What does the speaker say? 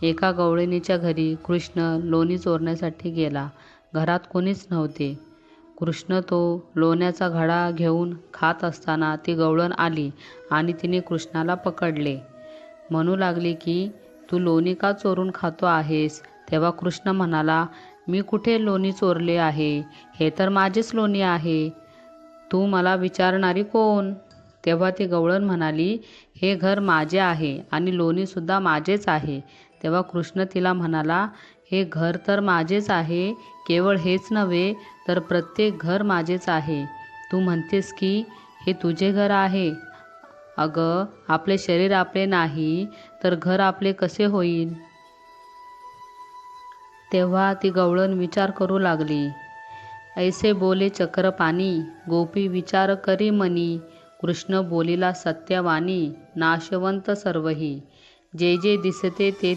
एका गवळणीच्या घरी कृष्ण लोणी चोरण्यासाठी गेला. घरात कोणीच नव्हते. कृष्ण तो लोण्याचा घडा घेऊन खात असताना ती गवळण आली आणि तिने कृष्णाला पकडले. म्हणू लागली की तू लोणी का चोरून खातो आहेस? तेव्हा कृष्ण म्हणाला, मी कुठे लोणी चोरले आहे? हे तर माझेच लोणी आहे. तू मला विचारणारी कोण? तेव्हा ती गवळण म्हणाली, हे घर माझे आहे आणि लोणीसुद्धा माझेच आहे. तेव्हा कृष्ण तिला म्हणाला, हे घर तर माझेच आहे. केवळ हेच नव्हे तर प्रत्येक घर माझेच आहे. तू म्हणतेस की हे तुझे घर आहे. अगं, आपले शरीर आपले नाही तर घर आपले कसे होईल? तेव्हा ती गवळण विचार करू लागली. ऐसे बोले चक्रपाणी, गोपी विचार करी मनी. कृष्ण बोलिला सत्यवाणी, नाशवंत सर्वही. जे जे दिसते ते